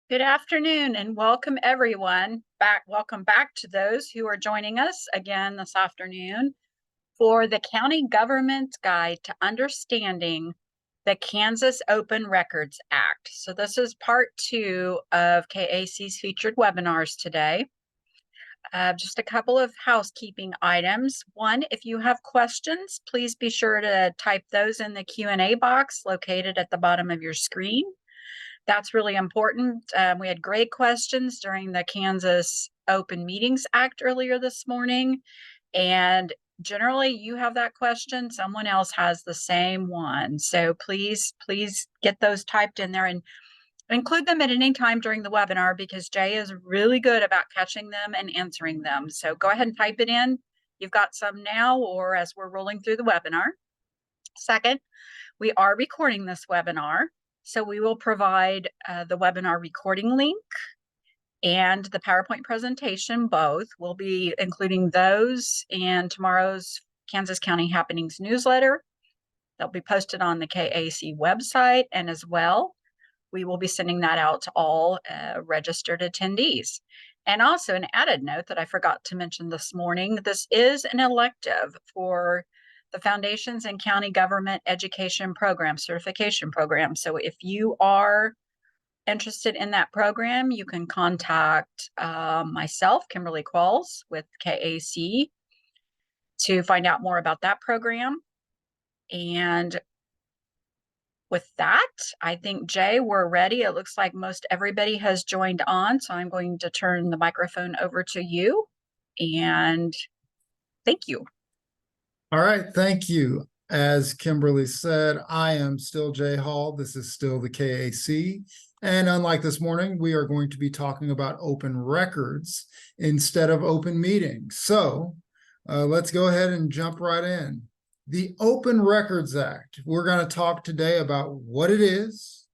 Good afternoon and welcome everyone back. Welcome back to those who are joining us again this afternoon for the County Government Guide to Understanding the Kansas Open Records Act. So this is part 2 of KAC's featured webinars today. Just a couple of housekeeping items. One, if you have questions, please be sure to type those in the Q&A box located at the bottom of your screen. That's really important. We had great questions during the Kansas Open Meetings Act earlier this morning. And generally you have that question, someone else has the same one. So please get those typed in there and include them at any time during the webinar because Jay is really good about catching them and answering them. So go ahead and type it in. You've got some now or as we're rolling through the webinar. Second, we are recording this webinar. So we will provide the webinar recording link and the PowerPoint presentation both. We'll be including those in tomorrow's Kansas County Happenings newsletter. They'll be posted on the KAC website, and as well, we will be sending that out to all registered attendees. And also an added note that I forgot to mention this morning, this is an elective for the Foundations and County Government Education Program, certification program. So if you are interested in that program, you can contact myself, Kimberly Qualls with KAC, to find out more about that program. And with that, I think, Jay, we're ready. It looks like most everybody has joined on, so I'm going to turn the microphone over to you. And thank you. All right, thank you. As Kimberly said, I am still Jay Hall. This is still the KAC. And unlike this morning, we are going to be talking about open records instead of open meetings. So let's go ahead and jump right in. The Open Records Act. We're going to talk today about what it is,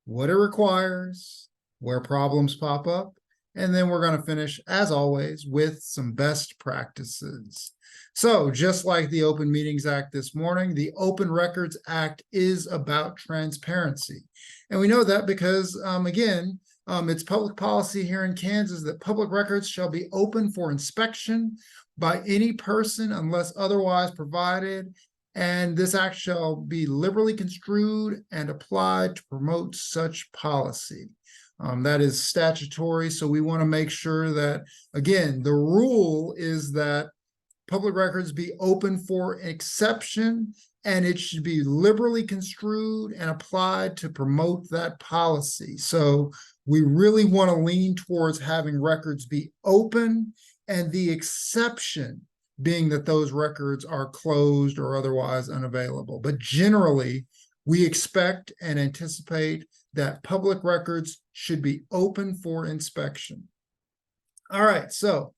what it requires, where problems pop up, and then we're going to finish, as always, with some best practices. So just like the Open Meetings Act this morning, the Open Records Act is about transparency. And we know that because, again, it's public policy here in Kansas that public records shall be open for inspection by any person unless otherwise provided. And this act shall be liberally construed and applied to promote such policy. That is statutory. So we want to make sure that, again, the rule is that public records be open for exception, and it should be liberally construed and applied to promote that policy. So we really want to lean towards having records be open, and the exception being that those records are closed or otherwise unavailable. But generally, we expect and anticipate that public records should be open for inspection. All right, so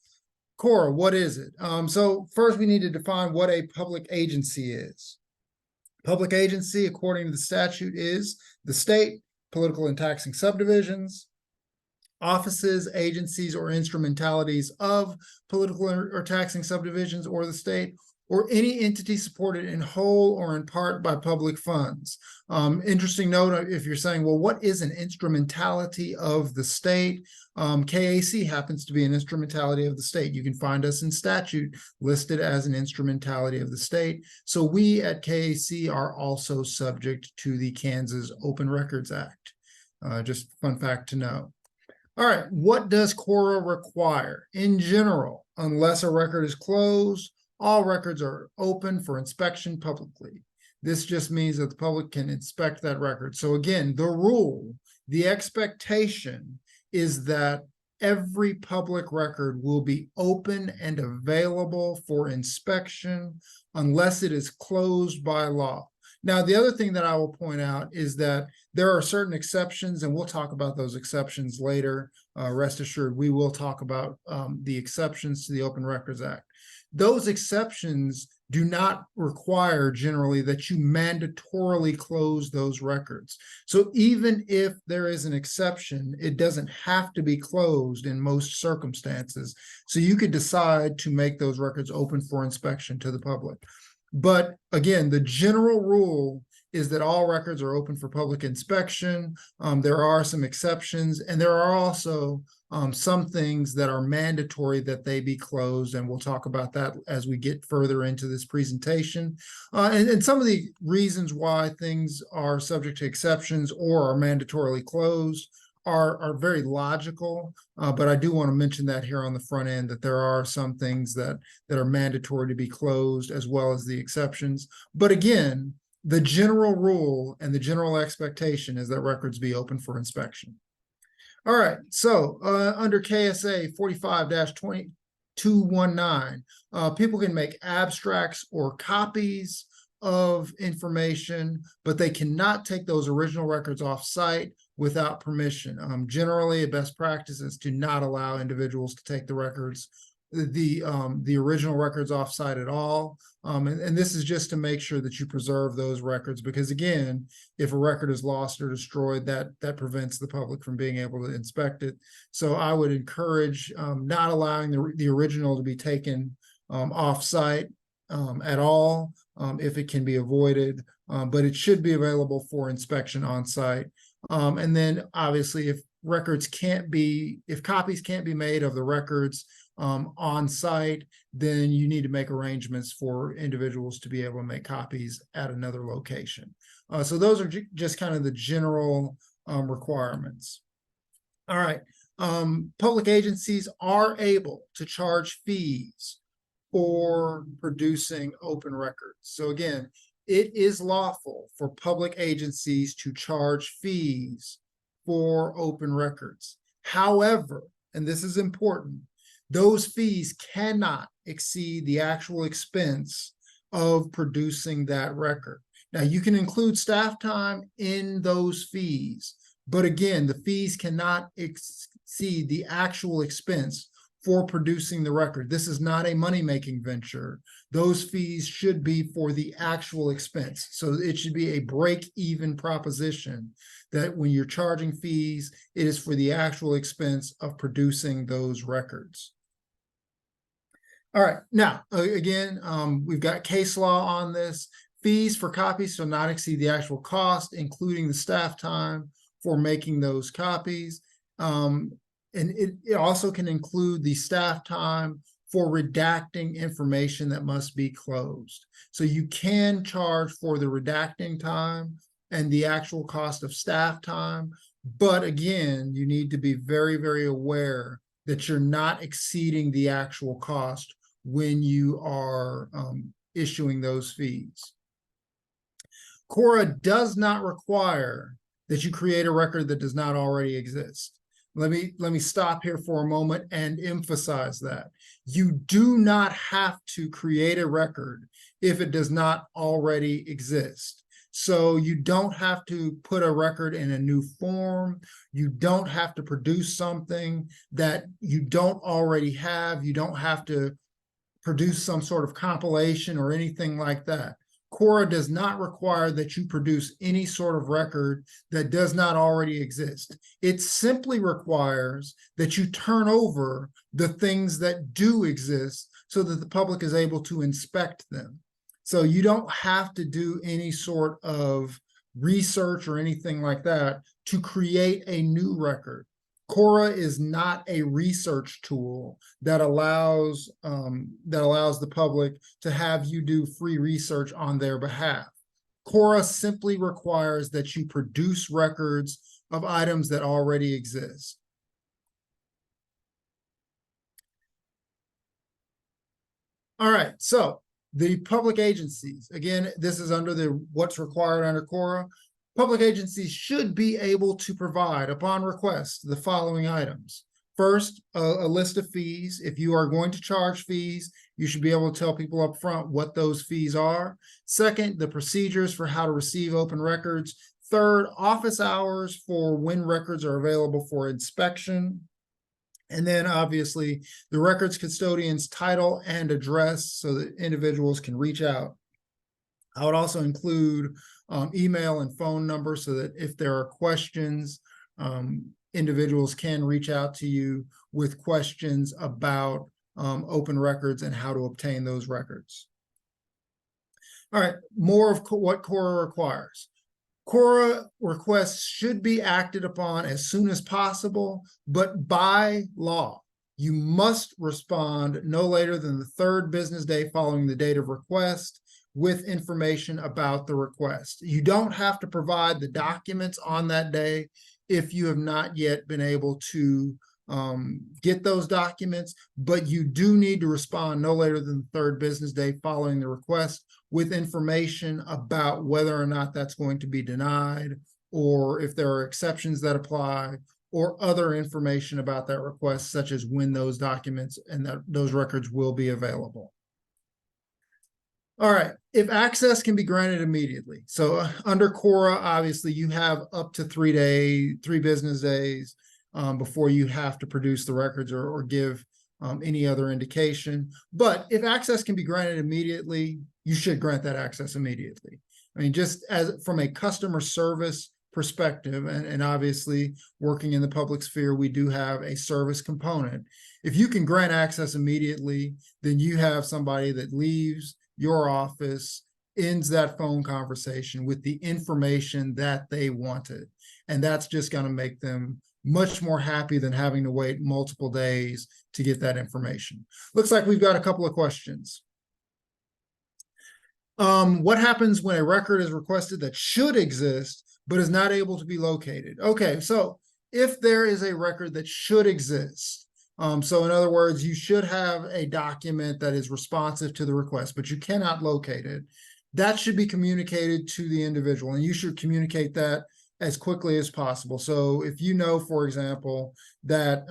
KORA, what is it? So first we need to define what a public agency is. Public agency, according to the statute, is the state, political and taxing subdivisions, offices, agencies, or instrumentalities of political or taxing subdivisions or the state, or any entity supported in whole or in part by public funds. Interesting note, if you're saying, well, what is an instrumentality of the state? KAC happens to be an instrumentality of the state. You can find us in statute listed as an instrumentality of the state. So we at KAC are also subject to the Kansas Open Records Act. Just a fun fact to know. All right, what does KORA require? In general, unless a record is closed, all records are open for inspection publicly. This just means that the public can inspect that record. So again, the rule, the expectation is that every public record will be open and available for inspection unless it is closed by law. Now, the other thing that I will point out is that there are certain exceptions, and we'll talk about those exceptions later. Rest assured, we will talk about the exceptions to the Open Records Act. Those exceptions do not require generally that you mandatorily close those records. So even if there is an exception, it doesn't have to be closed in most circumstances. So you could decide to make those records open for inspection to the public. But again, the general rule is that all records are open for public inspection. There are some exceptions, and there are also some things that are mandatory that they be closed, and we'll talk about that as we get further into this presentation. And some of the reasons why things are subject to exceptions or are mandatorily closed are very logical, but I do want to mention that here on the front end, that there are some things that are mandatory to be closed, as well as the exceptions. But again, the general rule and the general expectation is that records be open for inspection. All right, so under KSA 45-2219, people can make abstracts or copies of information, but they cannot take those original records off site without permission. Generally, a best practice is to not allow individuals to take the records, the original records off site at all. And this is just to make sure that you preserve those records, because again, if a record is lost or destroyed, that prevents the public from being able to inspect it. So I would encourage not allowing the original to be taken off site at all, if it can be avoided, but it should be available for inspection on site. And then obviously if copies can't be made of the records on site, then you need to make arrangements for individuals to be able to make copies at another location. So those are just kind of the general requirements. All right, public agencies are able to charge fees for producing open records. So again, it is lawful for public agencies to charge fees for open records. However, and this is important, those fees cannot exceed the actual expense of producing that record. Now, you can include staff time in those fees, but again, the fees cannot exceed the actual expense for producing the record. This is not a money-making venture. Those fees should be for the actual expense. So it should be a break-even proposition, that when you're charging fees, it is for the actual expense of producing those records. All right, now, again, we've got case law on this. Fees for copies shall not exceed the actual cost, including the staff time for making those copies. And it also can include the staff time for redacting information that must be closed. So you can charge for the redacting time and the actual cost of staff time. But again, you need to be very, very aware that you're not exceeding the actual cost when you are issuing those fees. KORA does not require that you create a record that does not already exist. Let me stop here for a moment and emphasize that. You do not have to create a record if it does not already exist. So you don't have to put a record in a new form. You don't have to produce something that you don't already have. You don't have to produce some sort of compilation or anything like that. KORA does not require that you produce any sort of record that does not already exist. It simply requires that you turn over the things that do exist so that the public is able to inspect them. So you don't have to do any sort of research or anything like that to create a new record. KORA is not a research tool that allows the public to have you do free research on their behalf. KORA simply requires that you produce records of items that already exist. All right, so the public agencies, again, this is under what's required under KORA. Public agencies should be able to provide, upon request, the following items. First, a list of fees. If you are going to charge fees, you should be able to tell people up front what those fees are. Second, the procedures for how to receive open records. Third, office hours for when records are available for inspection. And then obviously the records custodian's title and address so that individuals can reach out. I would also include email and phone number so that if there are questions, individuals can reach out to you with questions about open records and how to obtain those records. All right, more of what KORA requires. KORA requests should be acted upon as soon as possible, but by law, you must respond no later than the 3rd business day following the date of request with information about the request. You don't have to provide the documents on that day if you have not yet been able to get those documents, but you do need to respond no later than the 3rd business day following the request with information about whether or not that's going to be denied, or if there are exceptions that apply, or other information about that request, such as when those documents and those records will be available. All right, if access can be granted immediately. So under KORA, obviously you have up to 3 business days before you have to produce the records or give any other indication. But if access can be granted immediately, you should grant that access immediately. I mean, just as from a customer service perspective, and obviously working in the public sphere, we do have a service component. If you can grant access immediately, then you have somebody that leaves your office, ends that phone conversation with the information that they wanted. And that's just going to make them much more happy than having to wait multiple days to get that information. Looks like we've got a couple of questions. What happens when a record is requested that should exist, but is not able to be located? Okay, so if there is a record that should exist, so in other words, you should have a document that is responsive to the request, but you cannot locate it, that should be communicated to the individual, and you should communicate that as quickly as possible. So if you know, for example, that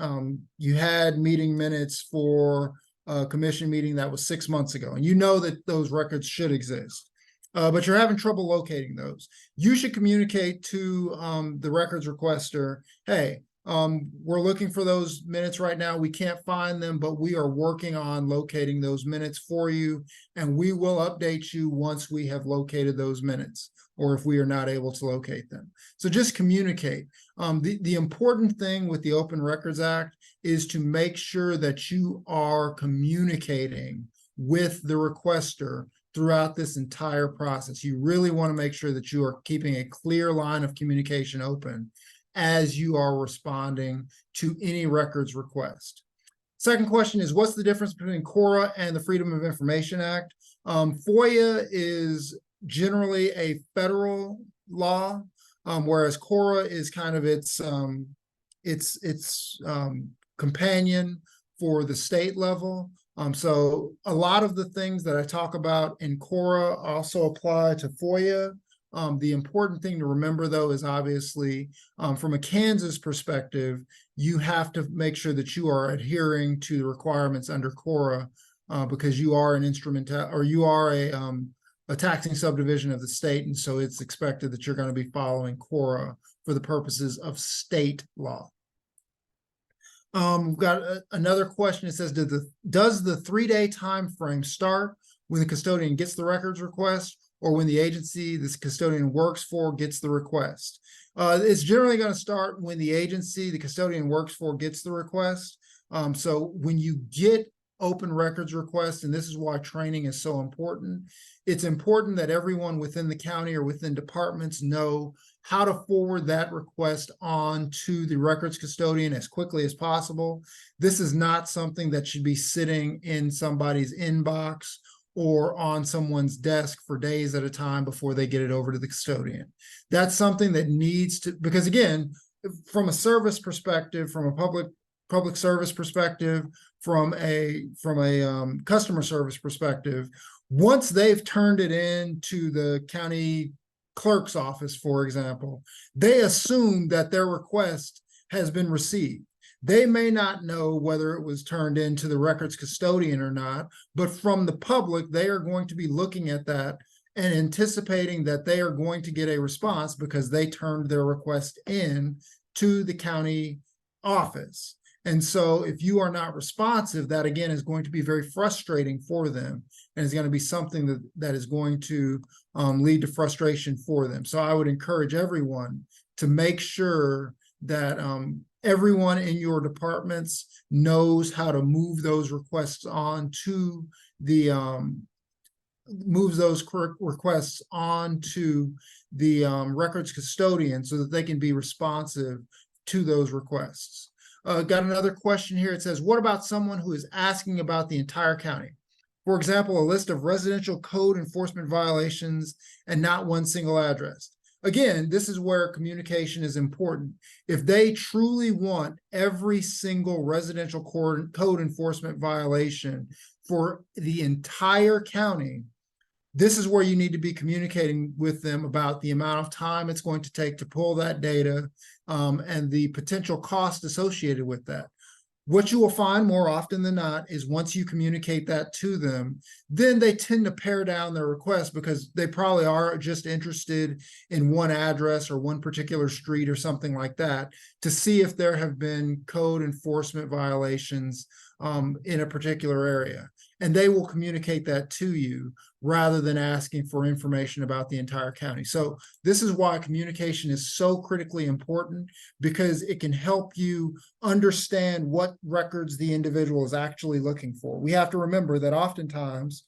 you had meeting minutes for a commission meeting that was 6 months ago, and you know that those records should exist, but you're having trouble locating those, you should communicate to the records requester, hey, we're looking for those minutes right now. We can't find them, but we are working on locating those minutes for you, and we will update you once we have located those minutes, or if we are not able to locate them. So just communicate. The important thing with the Open Records Act is to make sure that you are communicating with the requester throughout this entire process. You really want to make sure that you are keeping a clear line of communication open as you are responding to any records request. Second question is, what's the difference between KORA and the Freedom of Information Act? FOIA is generally a federal law, whereas KORA is kind of its companion for the state level. So a lot of the things that I talk about in KORA also apply to FOIA. The important thing to remember, though, is obviously from a Kansas perspective, you have to make sure that you are adhering to the requirements under KORA because you are an instrumental, or you are a taxing subdivision of the state, and so it's expected that you're going to be following KORA for the purposes of state law. We've got another question. It says, does the 3-day time frame start when the custodian gets the records request, or when the agency this custodian works for gets the request? It's generally going to start when the agency the custodian works for gets the request. So when you get open records requests, and this is why training is so important, it's important that everyone within the county or within departments know how to forward that request on to the records custodian as quickly as possible. This is not something that should be sitting in somebody's inbox or on someone's desk for days at a time before they get it over to the custodian. That's something that needs to, because again, from a service perspective, from a public service perspective, from a customer service perspective, once they've turned it in to the county clerk's office, for example, they assume that their request has been received. They may not know whether it was turned into the records custodian or not, but from the public, they are going to be looking at that and anticipating that they are going to get a response because they turned their request in to the county office. And so if you are not responsive, that again is going to be very frustrating for them, and is going to be something that is going to lead to frustration for them. So I would encourage everyone to make sure that everyone in your departments knows how to move those requests on to the moves those requests on to the records custodian so that they can be responsive to those requests. Got another question here. It says, what about someone who is asking about the entire county? For example, a list of residential code enforcement violations and not one single address. Again, this is where communication is important. If they truly want every single residential code enforcement violation for the entire county, this is where you need to be communicating with them about the amount of time it's going to take to pull that data, and the potential cost associated with that. What you will find more often than not is once you communicate that to them, then they tend to pare down their request because they probably are just interested in one address or one particular street or something like that to see if there have been code enforcement violations in a particular area. And they will communicate that to you rather than asking for information about the entire county. So this is why communication is so critically important, because it can help you understand what records the individual is actually looking for. We have to remember that oftentimes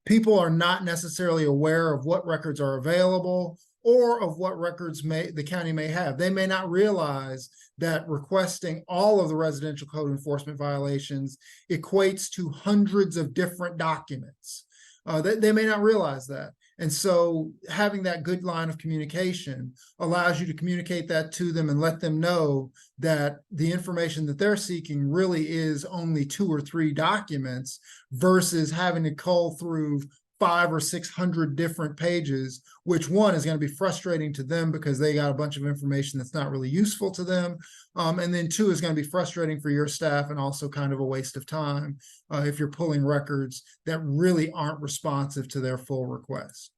people are not necessarily aware of what records are available or of what records the county may have. They may not realize that requesting all of the residential code enforcement violations equates to hundreds of different documents. They may not realize that. And so having that good line of communication allows you to communicate that to them and let them know that the information that they're seeking really is only 2 or 3 documents versus having to cull through 500 or 600 different pages, which one is going to be frustrating to them because they got a bunch of information that's not really useful to them. And then 2 is going to be frustrating for your staff and also kind of a waste of time if you're pulling records that really aren't responsive to their full request.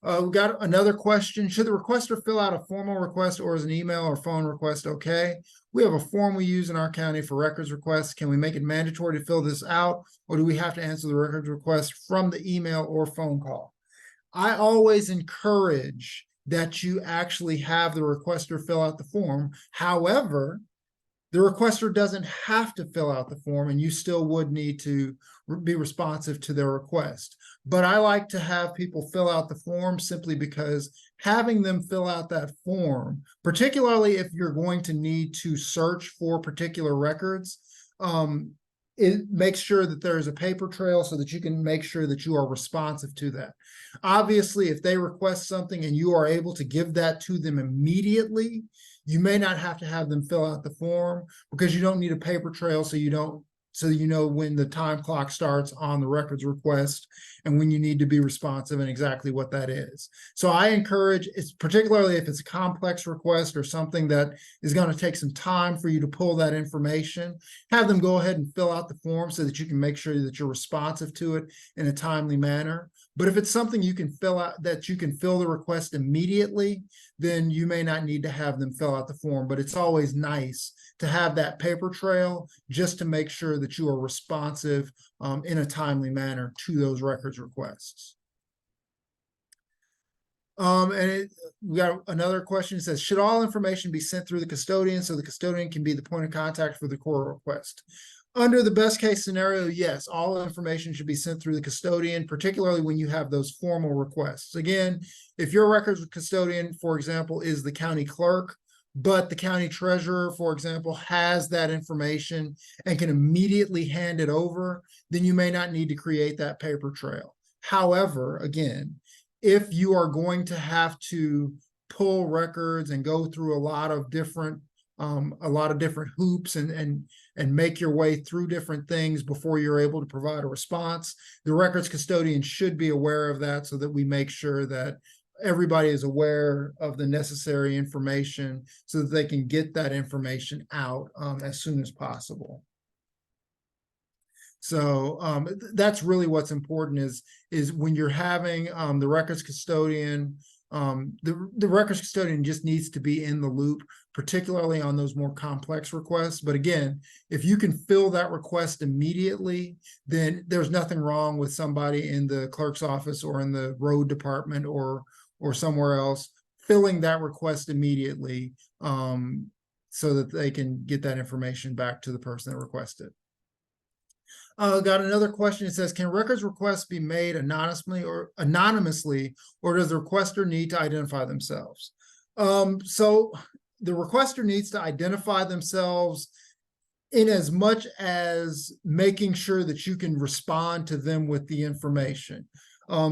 We got another question. Should the requester fill out a formal request, or is an email or phone request okay? We have a form we use in our county for records requests. Can we make it mandatory to fill this out, or do we have to answer the records request from the email or phone call? I always encourage that you actually have the requester fill out the form. However, the requester doesn't have to fill out the form, and you still would need to be responsive to their request. But I like to have people fill out the form simply because having them fill out that form, particularly if you're going to need to search for particular records, it makes sure that there is a paper trail so that you can make sure that you are responsive to that. Obviously, if they request something and you are able to give that to them immediately, you may not have to have them fill out the form because you don't need a paper trail, so you know when the time clock starts on the records request and when you need to be responsive and exactly what that is. So I encourage, it's particularly if it's a complex request or something that is going to take some time for you to pull that information, have them go ahead and fill out the form so that you can make sure that you're responsive to it in a timely manner. But if it's something you can fill out, that you can fill the request immediately, then you may not need to have them fill out the form. But it's always nice to have that paper trail just to make sure that you are responsive in a timely manner to those records requests. We got another question. It says, should all information be sent through the custodian so the custodian can be the point of contact for the KORA request? Under the best case scenario, yes, all information should be sent through the custodian, particularly when you have those formal requests. Again, if your records custodian, for example, is the county clerk, but the county treasurer, for example, has that information and can immediately hand it over, then you may not need to create that paper trail. However, again, if you are going to have to pull records and go through a lot of different hoops and make your way through different things before you're able to provide a response, the records custodian should be aware of that so that we make sure that everybody is aware of the necessary information so that they can get that information out as soon as possible. So that's really what's important is when you're having the records custodian, the records custodian just needs to be in the loop, particularly on those more complex requests. But again, if you can fill that request immediately, then there's nothing wrong with somebody in the clerk's office or in the road department or somewhere else filling that request immediately so that they can get that information back to the person that requested. Got another question. It says, can records requests be made anonymously, or does the requester need to identify themselves? So the requester needs to identify themselves in as much as making sure that you can respond to them with the information.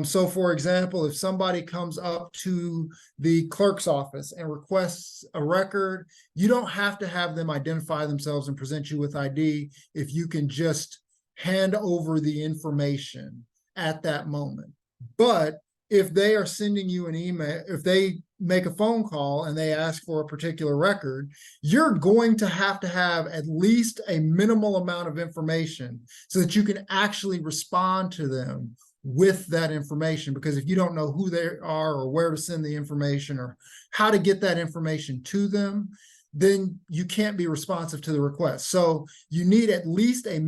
So for example, if somebody comes up to the clerk's office and requests a record, you don't have to have them identify themselves and present you with ID if you can just hand over the information at that moment. But if they are sending you an email, if they make a phone call and they ask for a particular record, you're going to have at least a minimal amount of information so that you can actually respond to them with that information. Because if you don't know who they are or where to send the information or how to get that information to them, then you can't be responsive to the request. So you need at least a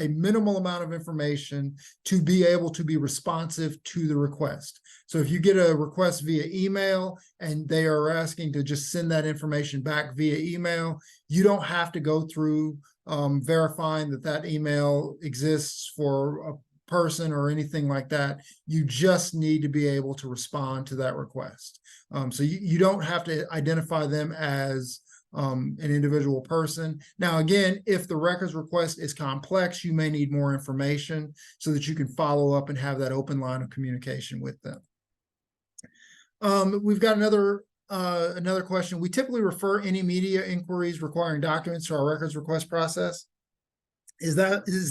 minimal amount of information to be able to be responsive to the request. So if you get a request via email and they are asking to just send that information back via email, you don't have to go through verifying that that email exists for a person or anything like that. You just need to be able to respond to that request. So you don't have to identify them as an individual person. Now, again, if the records request is complex, you may need more information so that you can follow up and have that open line of communication with them. We've got another question. We typically refer any media inquiries requiring documents to our records request process. Is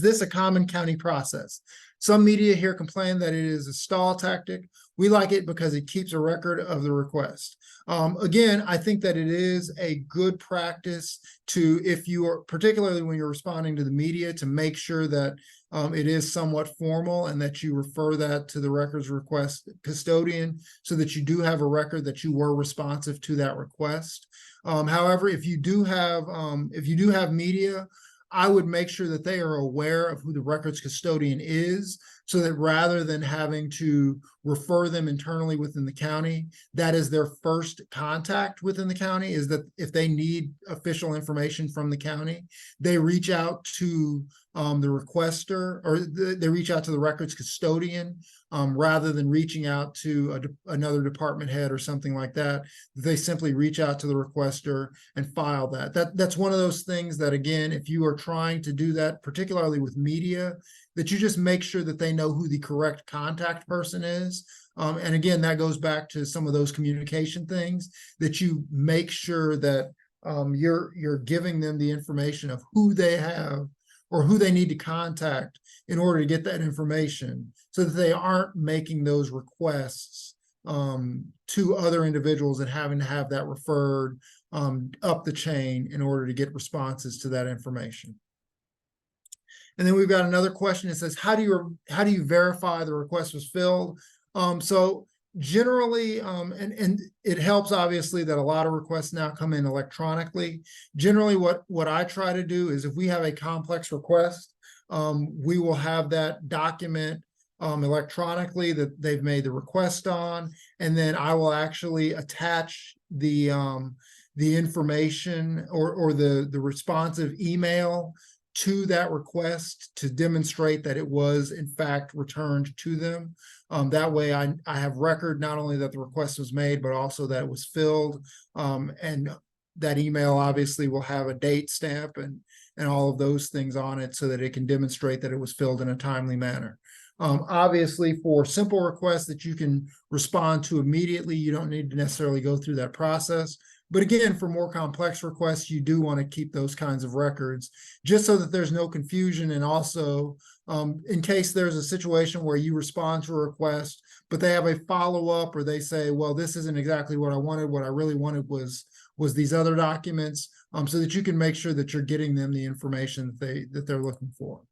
this a common county process? Some media here complain that it is a stall tactic. We like it because it keeps a record of the request. Again, I think that it is a good practice to, if you are, particularly when you're responding to the media, to make sure that it is somewhat formal and that you refer that to the records request custodian so that you do have a record that you were responsive to that request. However, if you do have media, I would make sure that they are aware of who the records custodian is, so that rather than having to refer them internally within the county, that is their first contact within the county, is that if they need official information from the county, they reach out to the requester, or they reach out to the records custodian, rather than reaching out to another department head or something like that. They simply reach out to the requester and file that. That's one of those things that, again, if you are trying to do that, particularly with media, that you just make sure that they know who the correct contact person is. And again, that goes back to some of those communication things, that you make sure that you're giving them the information of who they have or who they need to contact in order to get that information, so that they aren't making those requests to other individuals and having to have that referred up the chain in order to get responses to that information. And then we've got another question. It says, how do you verify the request was filled? So generally, and it helps obviously that a lot of requests now come in electronically. Generally, what I try to do is, if we have a complex request, we will have that document electronically that they've made the request on, and then I will actually attach the information or the responsive email to that request to demonstrate that it was in fact returned to them. That way I have record not only that the request was made, but also that it was filled. And that email obviously will have a date stamp and all of those things on it, so that it can demonstrate that it was filled in a timely manner. Obviously, for simple requests that you can respond to immediately, you don't need to necessarily go through that process. But again, for more complex requests, you do want to keep those kinds of records, just so that there's no confusion. And also, in case there's a situation where you respond to a request, but they have a follow-up, or they say, well, this isn't exactly what I wanted. What I really wanted was these other documents, so that you can make sure that you're getting them the information that they're looking for.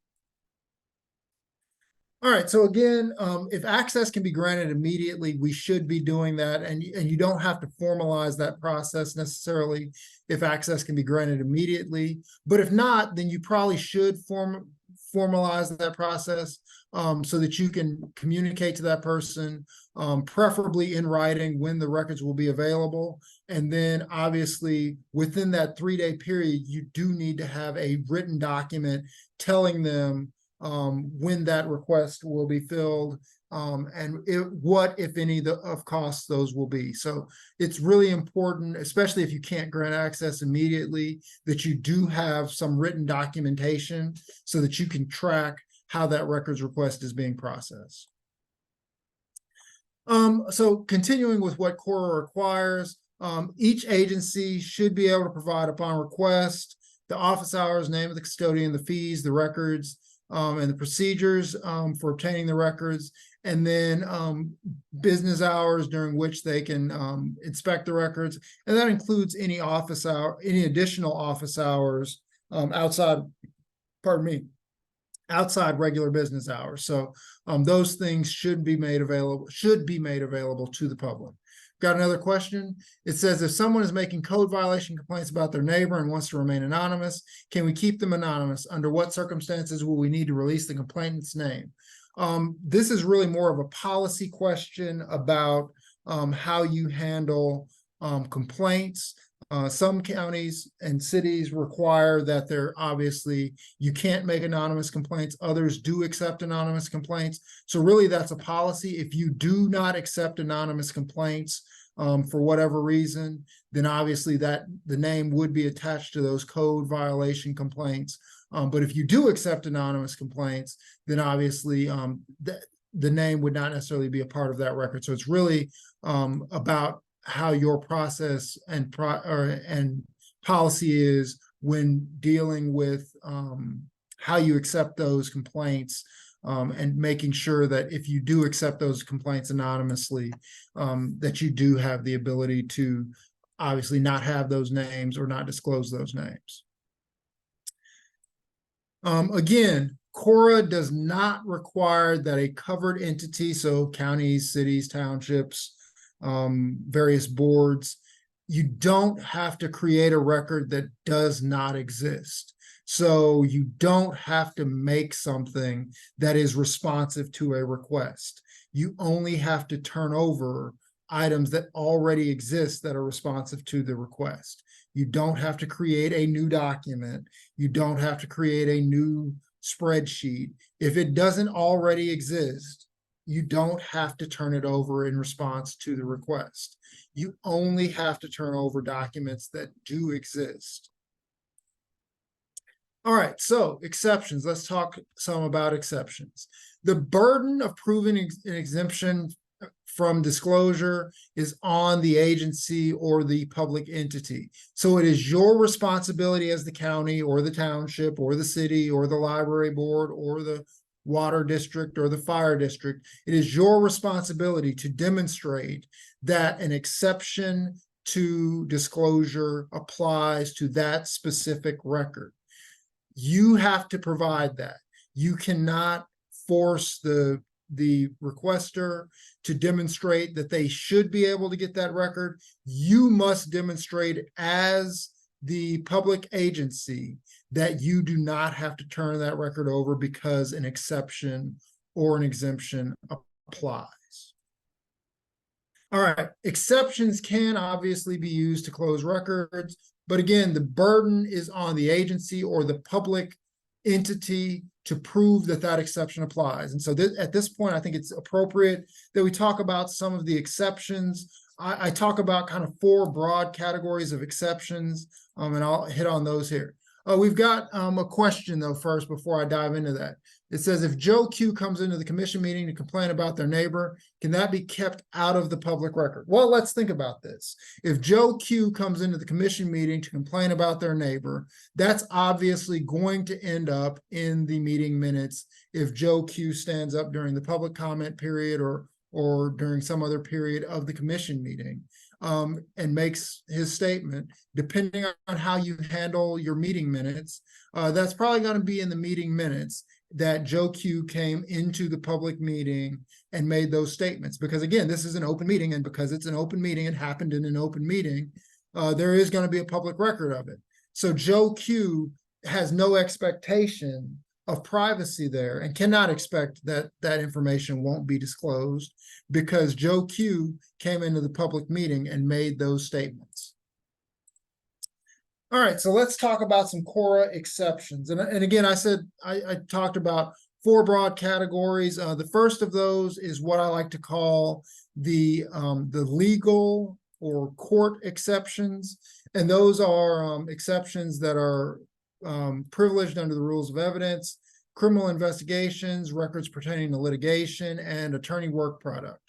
All right, so again, if access can be granted immediately, we should be doing that, and you don't have to formalize that process necessarily if access can be granted immediately. But if not, then you probably should formalize that process, so that you can communicate to that person, preferably in writing, when the records will be available, And then obviously within that 3-day period, you do need to have a written document telling them when that request will be filled, and what, if any, of costs those will be. So it's really important, especially if you can't grant access immediately, that you do have some written documentation so that you can track how that records request is being processed. So continuing with what KORA requires, each agency should be able to provide upon request the office hours, name of the custodian, the fees, the records, and the procedures for obtaining the records, and then business hours during which they can inspect the records. And that includes any additional office hours outside, pardon me, outside regular business hours. So those things should be made available to the public. Got another question. It says, if someone is making code violation complaints about their neighbor and wants to remain anonymous, can we keep them anonymous? Under what circumstances will we need to release the complainant's name? This is really more of a policy question about how you handle complaints. Some counties and cities require that you can't make anonymous complaints. Others do accept anonymous complaints. So really that's a policy. If you do not accept anonymous complaints for whatever reason, then obviously the name would be attached to those code violation complaints. But if you do accept anonymous complaints, then obviously the name would not necessarily be a part of that record. So it's really about how your process and policy is when dealing with how you accept those complaints, and making sure that if you do accept those complaints anonymously, that you do have the ability to obviously not have those names or not disclose those names. Again, KORA does not require that a covered entity, so counties, cities, townships, various boards, you don't have to create a record that does not exist. So you don't have to make something that is responsive to a request. You only have to turn over items that already exist that are responsive to the request. You don't have to create a new document. You don't have to create a new spreadsheet. If it doesn't already exist, you don't have to turn it over in response to the request. You only have to turn over documents that do exist. All right, so exceptions. Let's talk some about exceptions. The burden of proving an exemption from disclosure is on the agency or the public entity. So it is your responsibility as the county or the township or the city or the library board or the water district or the fire district. It is your responsibility to demonstrate that an exception to disclosure applies to that specific record. You have to provide that. You cannot force the requester to demonstrate that they should be able to get that record. You must demonstrate as the public agency that you do not have to turn that record over because an exception or an exemption applies. All right, exceptions can obviously be used to close records, but again, the burden is on the agency or the public entity to prove that that exception applies. And so at this point, I think it's appropriate that we talk about some of the exceptions. I talk about kind of 4 broad categories of exceptions, and I'll hit on those here. We've got a question though first before I dive into that. It says, if Joe Q comes into the commission meeting to complain about their neighbor, can that be kept out of the public record? Well, let's think about this. If Joe Q comes into the commission meeting to complain about their neighbor, that's obviously going to end up in the meeting minutes if Joe Q stands up during the public comment period or during some other period of the commission meeting and makes his statement. Depending on how you handle your meeting minutes, that's probably going to be in the meeting minutes that Joe Q came into the public meeting and made those statements. Because again, this is an open meeting, and because it's an open meeting, it happened in an open meeting, there is going to be a public record of it. So Joe Q has no expectation of privacy there and cannot expect that that information won't be disclosed because Joe Q came into the public meeting and made those statements. All right, so let's talk about some KORA exceptions. And again, I talked about 4 broad categories. The first of those is what I like to call the legal or court exceptions. And those are exceptions that are privileged under the rules of evidence, criminal investigations, records pertaining to litigation, and attorney work product.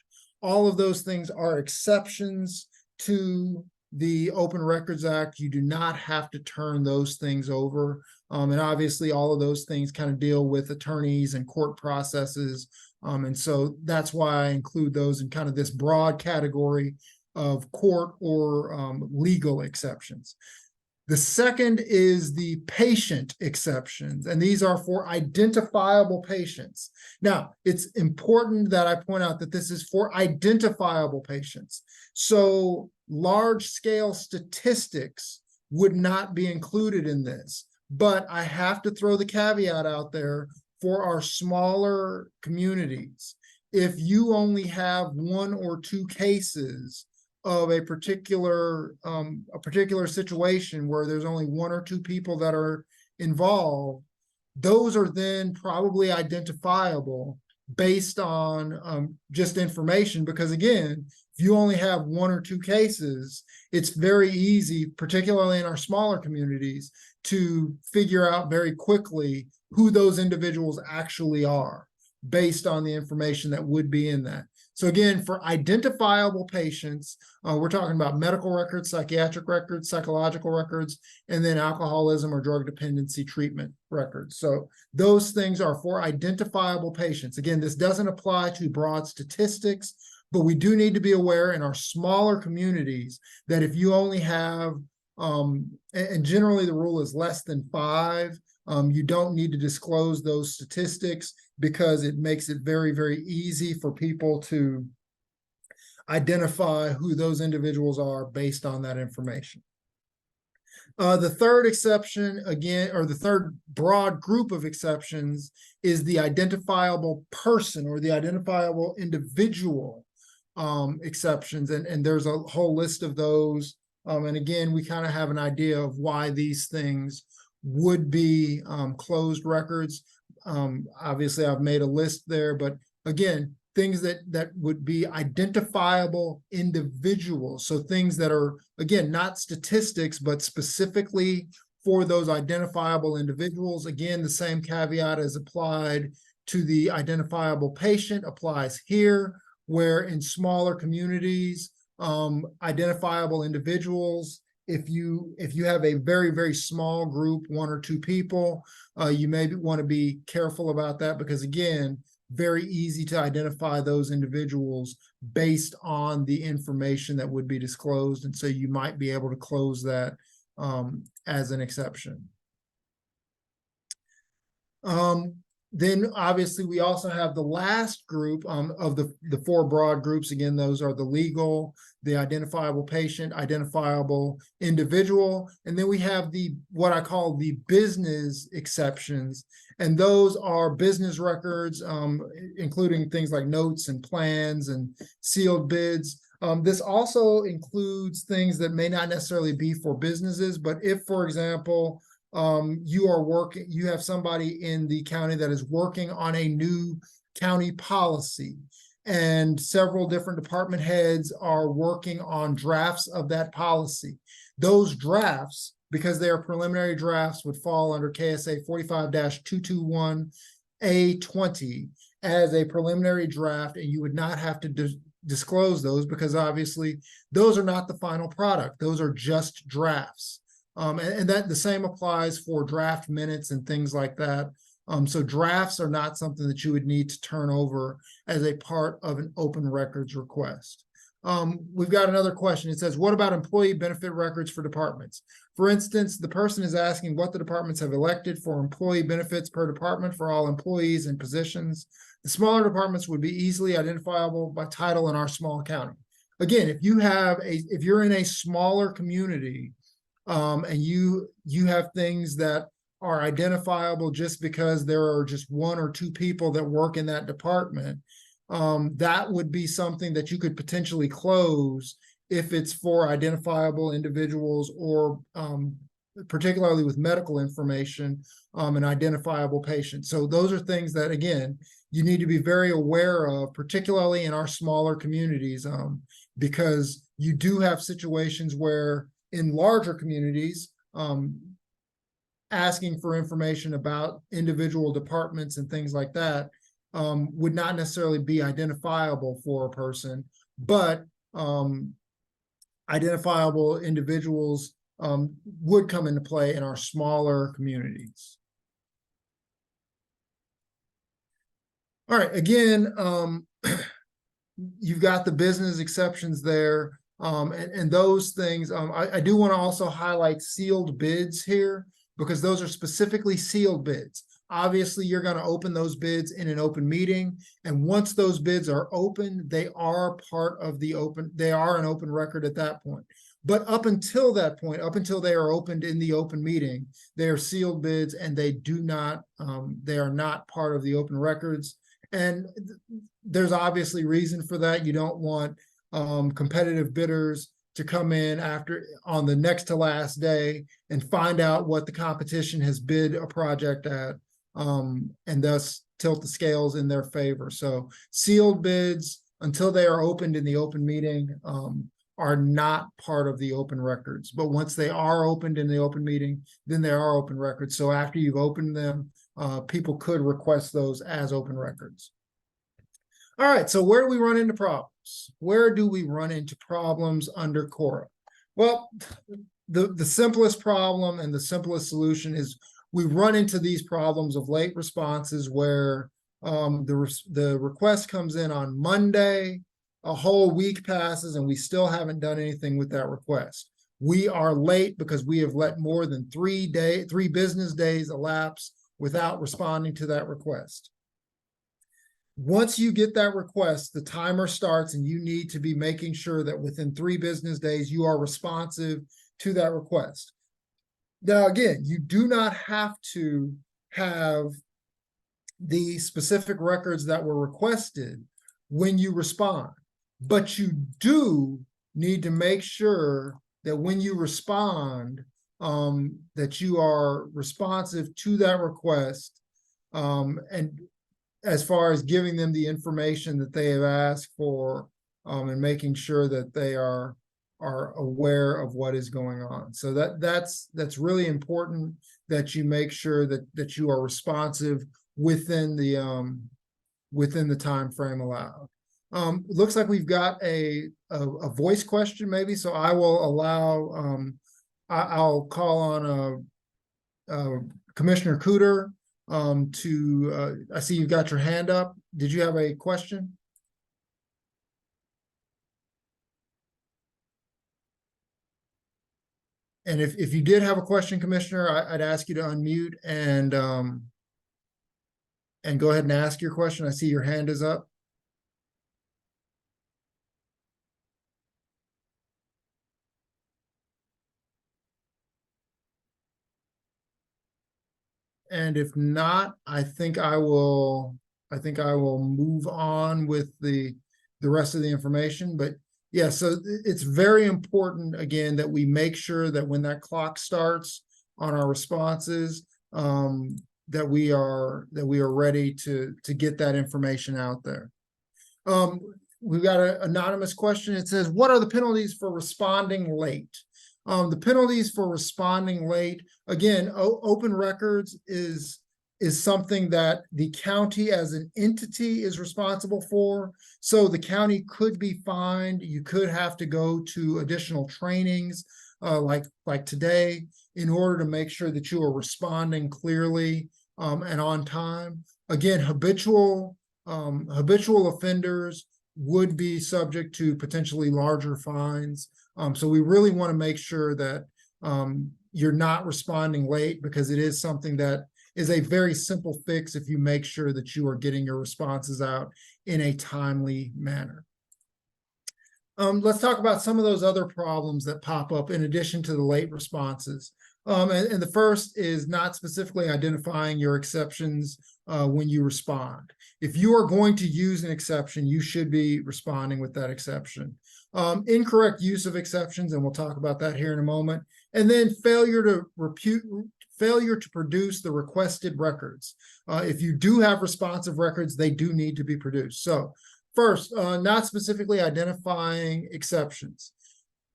All of those things are exceptions to the Open Records Act. You do not have to turn those things over. And obviously all of those things kind of deal with attorneys and court processes. And so that's why I include those in kind of this broad category of court or legal exceptions. The second is the patient exceptions, and these are for identifiable patients. Now, it's important that I point out that this is for identifiable patients. So large-scale statistics would not be included in this, but I have to throw the caveat out there for our smaller communities. If you only have 1 or 2 cases of a particular situation where there's only 1 or 2 people that are involved, those are then probably identifiable based on just information. Because again, if you only have 1 or 2 cases, it's very easy, particularly in our smaller communities, to figure out very quickly who those individuals actually are based on the information that would be in that. So again, for identifiable patients, we're talking about medical records, psychiatric records, psychological records, and then alcoholism or drug dependency treatment records. So those things are for identifiable patients. Again, this doesn't apply to broad statistics, but we do need to be aware in our smaller communities that if you only have, and generally the rule is less than 5, you don't need to disclose those statistics because it makes it very, very easy for people to identify who those individuals are based on that information. The third exception, again, or the third broad group of exceptions is the identifiable person or the identifiable individual exceptions. And there's a whole list of those. And again, we kind of have an idea of why these things would be closed records. Obviously, I've made a list there, but again, things that would be identifiable individuals. So things that are, again, not statistics, but specifically for those identifiable individuals. Again, the same caveat is applied to the identifiable patient applies here, where in smaller communities, identifiable individuals, if you have a very, very small group, 1 or 2 people, you may want to be careful about that because again, very easy to identify those individuals based on the information that would be disclosed. And so you might be able to close that as an exception. Then obviously we also have the last group of the 4 broad groups. Again, those are the legal, the identifiable patient, identifiable individual, and then we have the what I call the business exceptions, and those are business records, including things like notes and plans and sealed bids. This also includes things that may not necessarily be for businesses, but if, for example, you have somebody in the county that is working on a new county policy, and several different department heads are working on drafts of that policy. Those drafts, because they are preliminary drafts, would fall under KSA 45-221A20 as a preliminary draft, and you would not have to disclose those because obviously those are not the final product. Those are just drafts. And that the same applies for draft minutes and things like that. So drafts are not something that you would need to turn over as a part of an open records request. We've got another question. It says, what about employee benefit records for departments? For instance, the person is asking what the departments have elected for employee benefits per department for all employees and positions. The smaller departments would be easily identifiable by title in our small county. Again, if you're in a smaller community, and you have things that are identifiable just because there are just one or two people that work in that department, that would be something that you could potentially close if it's for identifiable individuals or particularly with medical information, and identifiable patients. So those are things that, again, you need to be very aware of, particularly in our smaller communities, because you do have situations where in larger communities, asking for information about individual departments and things like that would not necessarily be identifiable for a person, but identifiable individuals would come into play in our smaller communities. All right, again, you've got the business exceptions there, and those things. I do want to also highlight sealed bids here, because those are specifically sealed bids. Obviously, you're going to open those bids in an open meeting, and once those bids are open, they are part of the open, they are an open record at that point. But up until that point, up until they are opened in the open meeting, they are sealed bids, and they do not, they are not part of the open records. And there's obviously reason for that. You don't want competitive bidders to come in after on the next to last day and find out what the competition has bid a project at, and thus tilt the scales in their favor. So sealed bids, until they are opened in the open meeting, are not part of the open records. But once they are opened in the open meeting, then they are open records. So after you've opened them, people could request those as open records. All right, so where do we run into problems? Where do we run into problems under KORA? Well, the simplest problem and the simplest solution is we run into these problems of late responses where the request comes in on Monday, a whole week passes, and we still haven't done anything with that request. We are late because we have let more than 3 business days elapse without responding to that request. Once you get that request, the timer starts, and you need to be making sure that within 3 business days, you are responsive to that request. Now, again, you do not have to have the specific records that were requested when you respond, but you do need to make sure that when you respond, that you are responsive to that request, and as far as giving them the information that they have asked for, and making sure that they are aware of what is going on. So that's really important, that you make sure that you are responsive within the time frame allowed. Looks like we've got a voice question maybe, so I will allow, I'll call on Commissioner Cooter I see you've got your hand up. Did you have a question? And if you did have a question, Commissioner, I'd ask you to unmute and go ahead and ask your question. I see your hand is up. And if not, I think I will move on with the rest of the information. But yeah, so it's very important, again, that we make sure that when that clock starts on our responses, that we are ready to get that information out there. We've got an anonymous question. It says, what are the penalties for responding late? The penalties for responding late, again, open records is something that the county as an entity is responsible for. So the county could be fined. You could have to go to additional trainings like today in order to make sure that you are responding clearly and on time. Again, habitual offenders would be subject to potentially larger fines. So we really want to make sure that you're not responding late, because it is something that is a very simple fix if you make sure that you are getting your responses out in a timely manner. Let's talk about some of those other problems that pop up in addition to the late responses. And the first is not specifically identifying your exceptions when you respond. If you are going to use an exception, you should be responding with that exception. Incorrect use of exceptions, and we'll talk about that here in a moment. And then failure to produce the requested records. If you do have responsive records, they do need to be produced. So first, not specifically identifying exceptions.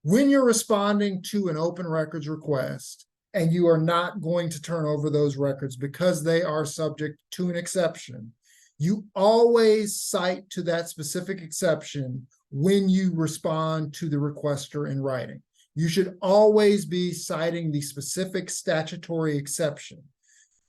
When you're responding to an open records request and you are not going to turn over those records because they are subject to an exception, you always cite to that specific exception when you respond to the requester in writing. You should always be citing the specific statutory exception.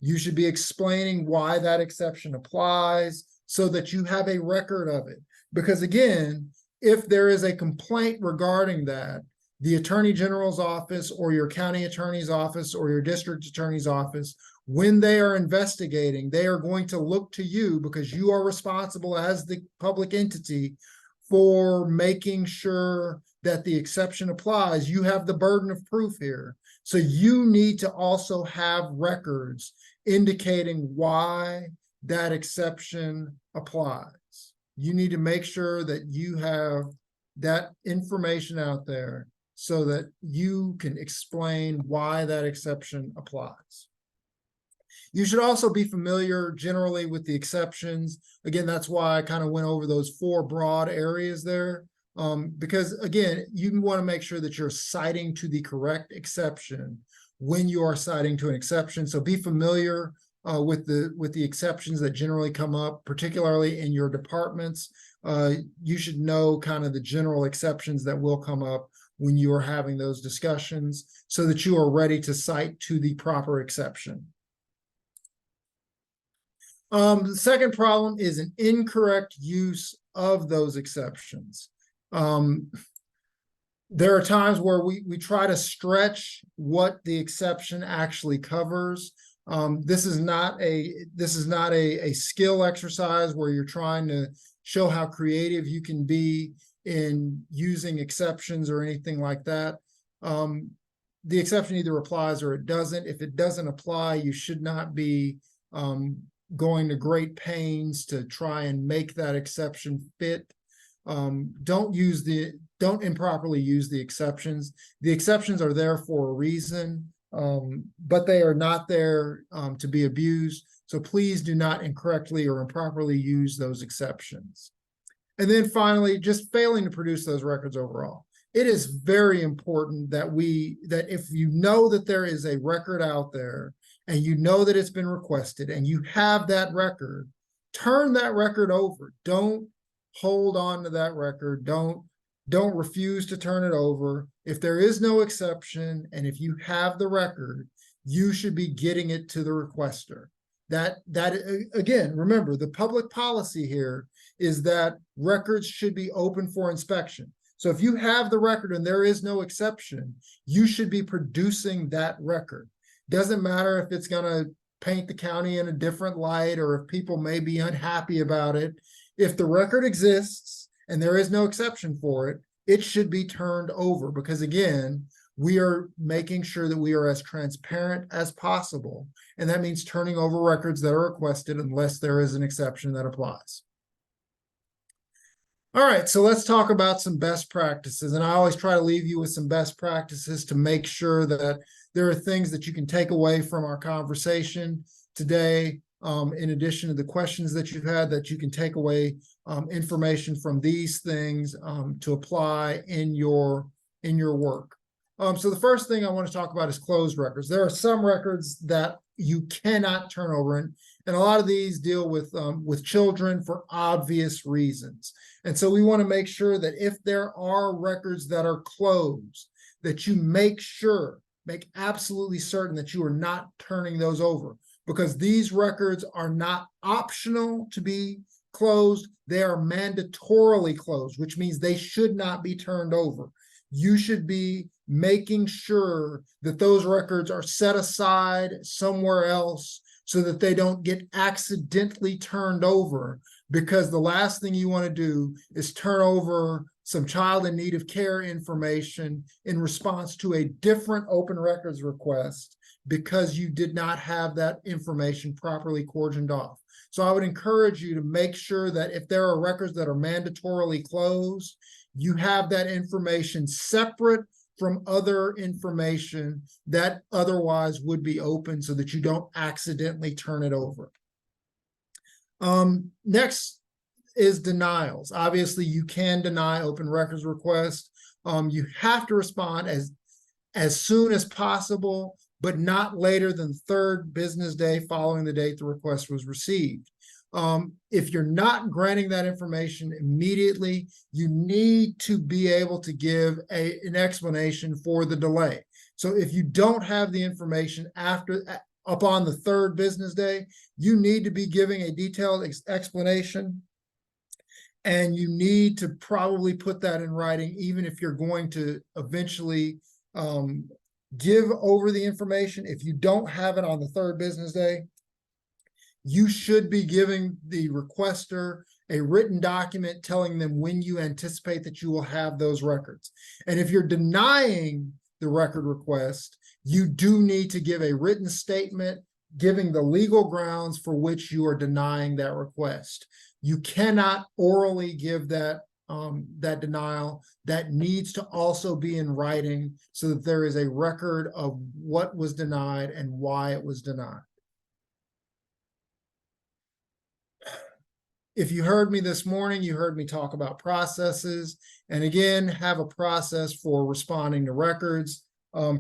You should be explaining why that exception applies so that you have a record of it. Because again, if there is a complaint regarding that, the Attorney General's office or your county attorney's office or your district attorney's office, when they are investigating, they are going to look to you because you are responsible as the public entity for making sure that the exception applies. You have the burden of proof here. So you need to also have records indicating why that exception applies. You need to make sure that you have that information out there so that you can explain why that exception applies. You should also be familiar generally with the exceptions. Again, that's why I kind of went over those 4 broad areas there. Because again, you want to make sure that you're citing to the correct exception when you are citing to an exception. So be familiar with the exceptions that generally come up, particularly in your departments. You should know kind of the general exceptions that will come up when you are having those discussions so that you are ready to cite to the proper exception. The second problem is an incorrect use of those exceptions. There are times where we try to stretch what the exception actually covers. This is not a skill exercise where you're trying to show how creative you can be in using exceptions or anything like that. The exception either applies or it doesn't. If it doesn't apply, you should not be going to great pains to try and make that exception fit. Don't improperly use the exceptions. The exceptions are there for a reason, but they are not there to be abused. So please do not incorrectly or improperly use those exceptions. And then finally, just failing to produce those records overall. It is very important that if you know that there is a record out there and you know that it's been requested and you have that record, turn that record over. Don't hold on to that record. Don't refuse to turn it over. If there is no exception and if you have the record, you should be getting it to the requester. That again, remember, the public policy here is that records should be open for inspection. So if you have the record and there is no exception, you should be producing that record. Doesn't matter if it's going to paint the county in a different light or if people may be unhappy about it. If the record exists and there is no exception for it, it should be turned over because again, we are making sure that we are as transparent as possible. And that means turning over records that are requested unless there is an exception that applies. All right, so let's talk about some best practices. And I always try to leave you with some best practices to make sure that there are things that you can take away from our conversation today. In addition to the questions that you've had, that you can take away information from these things to apply in your work. So the first thing I want to talk about is closed records. There are some records that you cannot turn over, and a lot of these deal with children for obvious reasons. And so we want to make sure that if there are records that are closed, that you make absolutely certain that you are not turning those over, because these records are not optional to be closed. They are mandatorily closed, which means they should not be turned over. You should be making sure that those records are set aside somewhere else so that they don't get accidentally turned over, because the last thing you want to do is turn over some child in need of care information in response to a different open records request because you did not have that information properly cordoned off. So I would encourage you to make sure that if there are records that are mandatorily closed, you have that information separate from other information that otherwise would be open so that you don't accidentally turn it over. Next is denials. Obviously, you can deny open records requests. You have to respond as soon as possible, but not later than the third business day following the date the request was received. If you're not granting that information immediately, you need to be able to give an explanation for the delay. So if you don't have the information upon the third business day, you need to be giving a detailed explanation, and you need to probably put that in writing, even if you're going to eventually give over the information. If you don't have it on the third business day, you should be giving the requester a written document telling them when you anticipate that you will have those records. And if you're denying the record request, you do need to give a written statement giving the legal grounds for which you are denying that request. You cannot orally give that denial. That needs to also be in writing so that there is a record of what was denied and why it was denied. If you heard me this morning, you heard me talk about processes, and again, have a process for responding to records,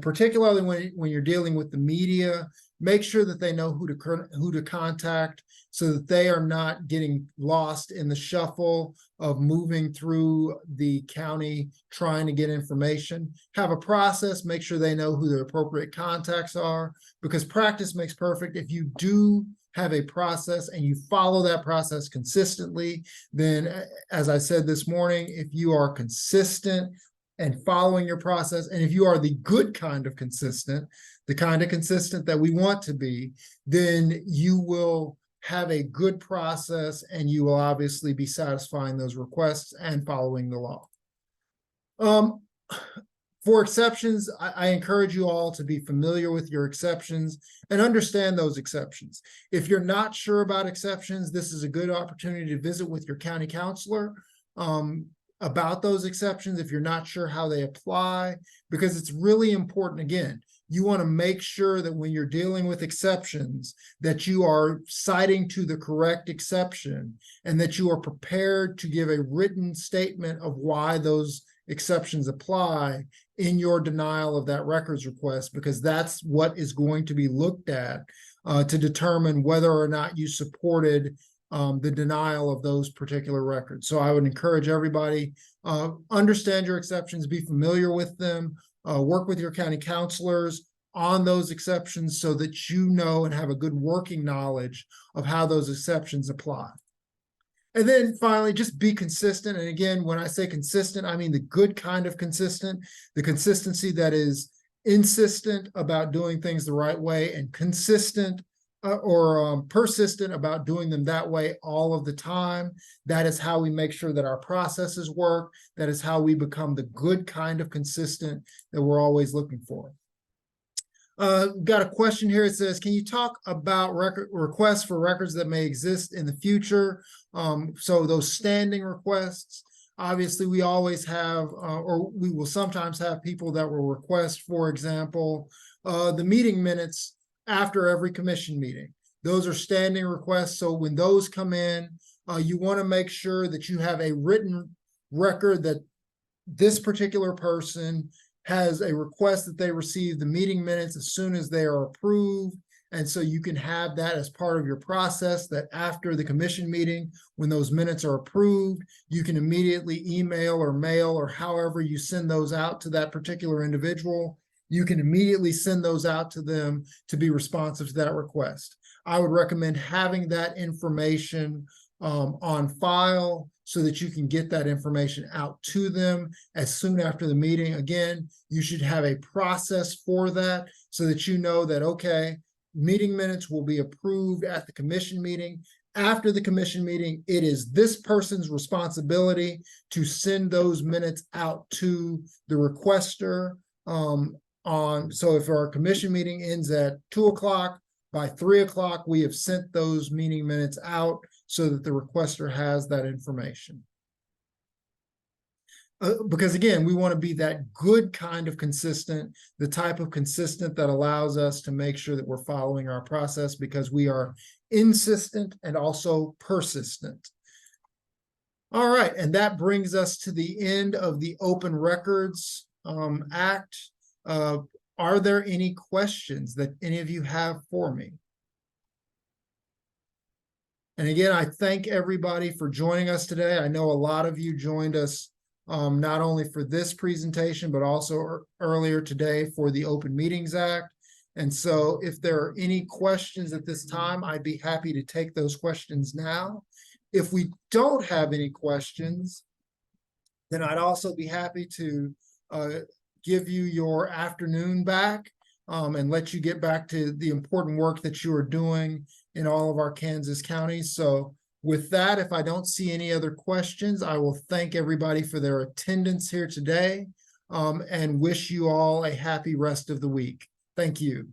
particularly when you're dealing with the media. Make sure that they know who to contact so that they are not getting lost in the shuffle of moving through the county trying to get information. Have a process, make sure they know who the appropriate contacts are, because practice makes perfect. If you do have a process and you follow that process consistently, then as I said this morning, if you are consistent and following your process, and if you are the good kind of consistent, the kind of consistent that we want to be, then you will have a good process and you will obviously be satisfying those requests and following the law. For exceptions, I encourage you all to be familiar with your exceptions and understand those exceptions. If you're not sure about exceptions, this is a good opportunity to visit with your county counselor about those exceptions if you're not sure how they apply, because it's really important. Again, you want to make sure that when you're dealing with exceptions, that you are citing to the correct exception and that you are prepared to give a written statement of why those exceptions apply in your denial of that records request, because that's what is going to be looked at to determine whether or not you supported the denial of those particular records. So I would encourage everybody, understand your exceptions, be familiar with them, work with your county counselors on those exceptions so that you know and have a good working knowledge of how those exceptions apply. And then finally, just be consistent. And again, when I say consistent, I mean the good kind of consistent, the consistency that is insistent about doing things the right way and consistent or persistent about doing them that way all of the time. That is how we make sure that our processes work. That is how we become the good kind of consistent that we're always looking for. Got a question here. It says, can you talk about requests for records that may exist in the future? So those standing requests, obviously we always have, or we will sometimes have people that will request, for example, the meeting minutes after every commission meeting. Those are standing requests. So when those come in, you want to make sure that you have a written record that this particular person has a request that they receive the meeting minutes as soon as they are approved. And so you can have that as part of your process, that after the commission meeting, when those minutes are approved, you can immediately email or mail or however you send those out to that particular individual. You can immediately send those out to them to be responsive to that request. I would recommend having that information on file so that you can get that information out to them as soon after the meeting. Again, you should have a process for that so that you know that, okay, meeting minutes will be approved at the commission meeting. after the commission meeting, it is this person's responsibility to send those minutes out to the requester. So if our commission meeting ends at 2 o'clock, by 3 o'clock, we have sent those meeting minutes out so that the requester has that information. Because again, we want to be that good kind of consistent, the type of consistent that allows us to make sure that we're following our process, because we are insistent and also persistent. All right, and that brings us to the end of the Open Records Act. Are there any questions that any of you have for me? And again, I thank everybody for joining us today. I know a lot of you joined us not only for this presentation, but also earlier today for the Open Meetings Act. And so if there are any questions at this time, I'd be happy to take those questions now. If we don't have any questions, then I'd also be happy to give you your afternoon back and let you get back to the important work that you are doing in all of our Kansas counties. So with that, if I don't see any other questions, I will thank everybody for their attendance here today and wish you all a happy rest of the week. Thank you.